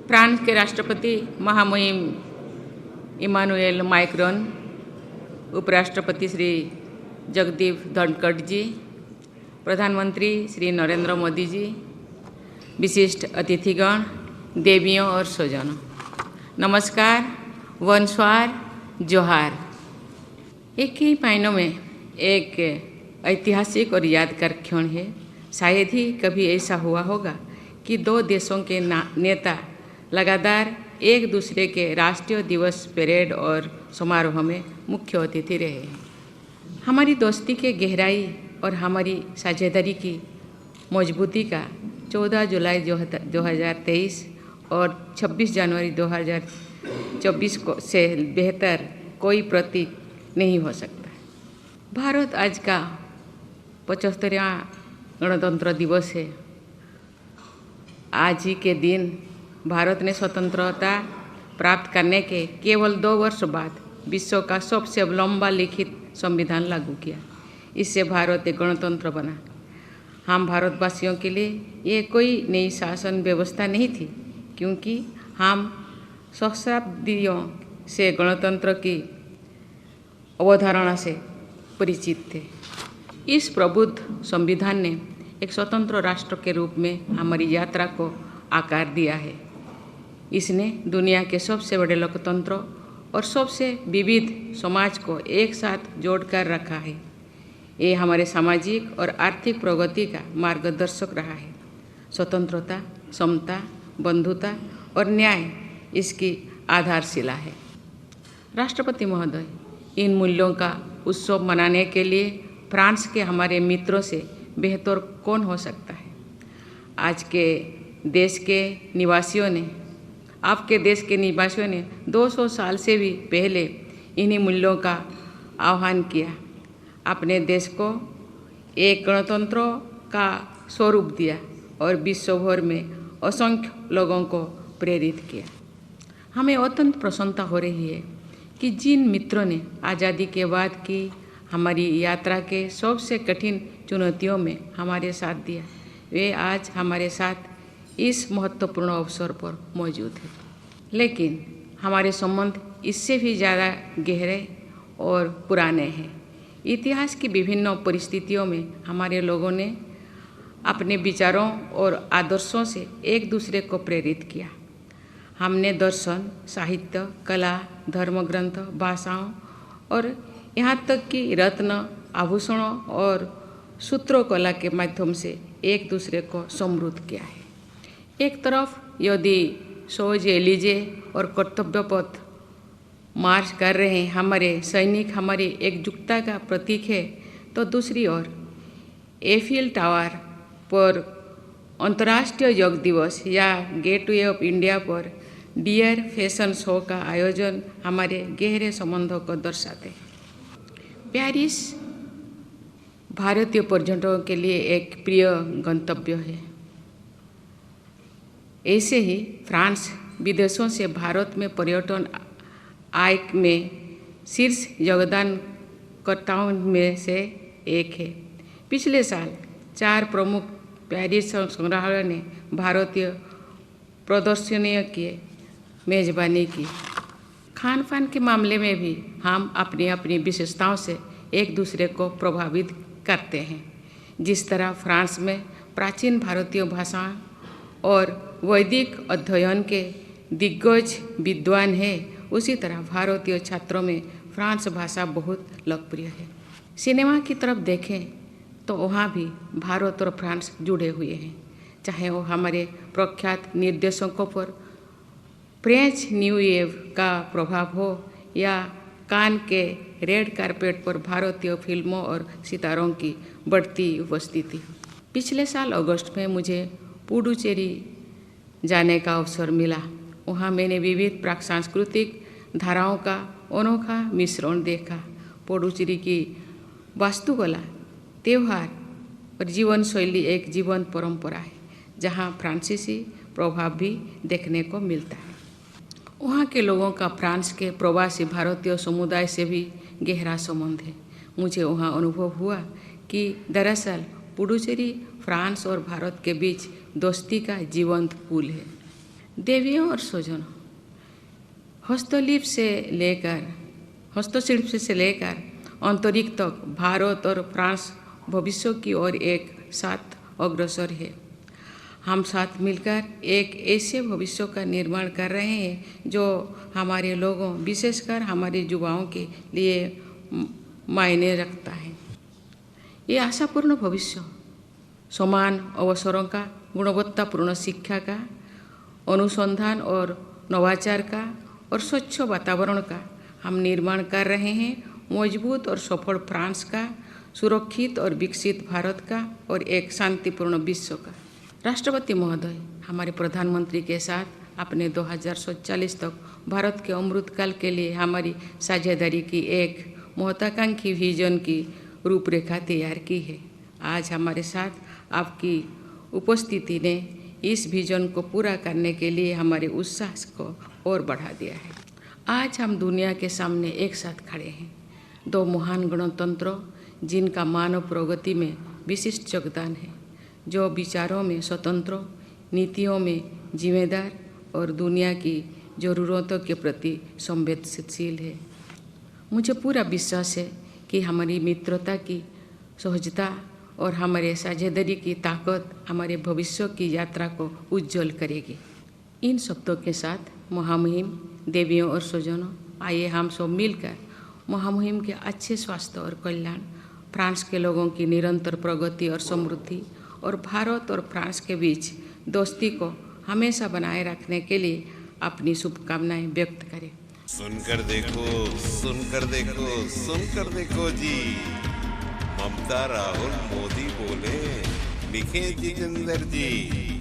France के राष्ट्रपति महामहिम इमानुएल मैक्रोन, उपराष्ट्रपति श्री जगदीप धनखड़ जी, प्रधानमंत्री श्री नरेंद्र मोदी जी, विशिष्ट अतिथिगण, देवियों और स्वजनों, नमस्कार, वंशवार, जोहार। एक ही मायनों में एक ऐतिहासिक और यादगार क्षण है। शायद ही कभी ऐसा हुआ होगा कि दो देशों के नेता लगातार एक दूसरे के राष्ट्रीय दिवस परेड और समारोह में मुख्य अतिथि रहे। हमारी दोस्ती के गहराई और हमारी साझेदारी की मजबूती का 14 जुलाई 2023 और 26 जनवरी 2024 से बेहतर कोई प्रतीक नहीं हो सकता। भारत आज का 75वां गणतंत्र दिवस है। आज ही के दिन भारत ने स्वतंत्रता प्राप्त करने के केवल 2 वर्ष बाद विश्व का सबसे लंबा लिखित संविधान लागू किया। इससे भारत एक गणतंत्र बना। हम भारतवासियों के लिए ये कोई नई शासन व्यवस्था नहीं थी, क्योंकि हम सहस्राब्दियों से गणतंत्र की अवधारणा से परिचित थे। इस प्रबुद्ध संविधान ने एक स्वतंत्र राष्ट्र के रूप में हमारी यात्रा को आकार दिया है। इसने दुनिया के सबसे बड़े लोकतंत्र और सबसे विविध समाज को एक साथ जोड़कर रखा है। ये हमारे सामाजिक और आर्थिक प्रगति का मार्गदर्शक रहा है। स्वतंत्रता, समता, बंधुता और न्याय इसकी आधारशिला है। राष्ट्रपति महोदय, इन मूल्यों का उत्सव मनाने के लिए फ्रांस के हमारे मित्रों से बेहतर कौन हो सकता है। आज के देश के निवासियों ने, आपके देश के निवासियों ने 200 साल से भी पहले इन्हीं मूल्यों का आह्वान किया। अपने देश को एक गणतंत्र का स्वरूप दिया और विश्व भर में असंख्य लोगों को प्रेरित किया। हमें अत्यंत प्रसन्नता हो रही है कि जिन मित्रों ने आज़ादी के बाद की हमारी यात्रा के सबसे कठिन चुनौतियों में हमारे साथ दिया, वे आज हमारे साथ इस महत्वपूर्ण अवसर पर मौजूद हैं। लेकिन हमारे संबंध इससे भी ज़्यादा गहरे और पुराने हैं। इतिहास की विभिन्न परिस्थितियों में हमारे लोगों ने अपने विचारों और आदर्शों से एक दूसरे को प्रेरित किया। हमने दर्शन, साहित्य, कला, धर्मग्रंथ, भाषाओं और यहाँ तक कि रत्न, आभूषणों और सूत्रोकला के माध्यम से एक दूसरे को समृद्ध किया है। एक तरफ यदि शोज एलिजे और कर्तव्य पथ मार्च कर रहे हमारे सैनिक हमारी एकजुटता का प्रतीक है, तो दूसरी ओर एफिल टावर पर अंतर्राष्ट्रीय योग दिवस या गेटवे ऑफ इंडिया पर डियर फैशन शो का आयोजन हमारे गहरे संबंधों को दर्शाते हैं। पेरिस भारतीय पर्यटकों के लिए एक प्रिय गंतव्य है। ऐसे ही फ्रांस विदेशों से भारत में पर्यटन आय में शीर्ष योगदानकर्ताओं में से एक है। पिछले साल 4 प्रमुख पेरिस संग्रहालयों ने भारतीय प्रदर्शनियों की मेजबानी की। खान पान के मामले में भी हम अपनी अपनी विशेषताओं से एक दूसरे को प्रभावित करते हैं। जिस तरह फ्रांस में प्राचीन भारतीय भाषा और वैदिक अध्ययन के दिग्गज विद्वान हैं, उसी तरह भारतीय छात्रों में फ्रांस भाषा बहुत लोकप्रिय है। सिनेमा की तरफ देखें तो वहाँ भी भारत और फ्रांस जुड़े हुए हैं। चाहे वो हमारे प्रख्यात निर्देशकों पर फ्रेंच न्यू वेव का प्रभाव हो या कान के रेड कारपेट पर भारतीय फिल्मों और सितारों की बढ़ती उपस्थिति। पिछले साल अगस्त में मुझे पुडुचेरी जाने का अवसर मिला। वहाँ मैंने विविध प्राक सांस्कृतिक धाराओं का अनोखा मिश्रण देखा। पुडुचेरी की वास्तुकला, त्यौहार और जीवन शैली एक जीवन परंपरा है, जहाँ फ्रांसीसी प्रभाव भी देखने को मिलता है। वहाँ के लोगों का फ्रांस के प्रवासी भारतीय समुदाय से भी गहरा संबंध है। मुझे वहाँ अनुभव हुआ कि दरअसल पुडुचेरी फ्रांस और भारत के बीच दोस्ती का जीवंत पुल है। देवियों और स्वजनों, हस्तशिल्प से लेकर अंतरिक्ष तक भारत और फ्रांस भविष्य की ओर एक साथ अग्रसर है। हम साथ मिलकर एक ऐसे भविष्य का निर्माण कर रहे हैं जो हमारे लोगों, विशेषकर हमारे युवाओं के लिए मायने रखता है। ये आशापूर्ण भविष्य समान अवसरों का, गुणवत्तापूर्ण शिक्षा का, अनुसंधान और नवाचार का और स्वच्छ वातावरण का हम निर्माण कर रहे हैं। मजबूत और सफल फ्रांस का, सुरक्षित और विकसित भारत का और एक शांतिपूर्ण विश्व का। राष्ट्रपति महोदय, हमारे प्रधानमंत्री के साथ अपने 2047 तक भारत के अमृतकाल के लिए हमारी साझेदारी की एक महत्वाकांक्षी विजन की रूपरेखा तैयार की है। आज हमारे साथ आपकी उपस्थिति ने इस विजन को पूरा करने के लिए हमारे उत्साह को और बढ़ा दिया है। आज हम दुनिया के सामने एक साथ खड़े हैं, दो महान गणतंत्रों जिनका मानव प्रगति में विशिष्ट योगदान है, जो विचारों में स्वतंत्र, नीतियों में जिम्मेदार और दुनिया की ज़रूरतों के प्रति संवेदनशील है। मुझे पूरा विश्वास है कि हमारी मित्रता की सहजता और हमारे साझेदारी की ताकत हमारे भविष्य की यात्रा को उज्जवल करेगी। इन शब्दों के साथ महामहिम देवियों और स्वजनों, आइए हम सब मिलकर महामहिम के अच्छे स्वास्थ्य और कल्याण, फ्रांस के लोगों की निरंतर प्रगति और समृद्धि और भारत और फ्रांस के बीच दोस्ती को हमेशा बनाए रखने के लिए अपनी शुभकामनाएं व्यक्त करें। सुनकर देखो, सुनकर देखो, सुनकर देखो जी। ममता राहुल मोदी बोले, लिखे जितेंद्र जी।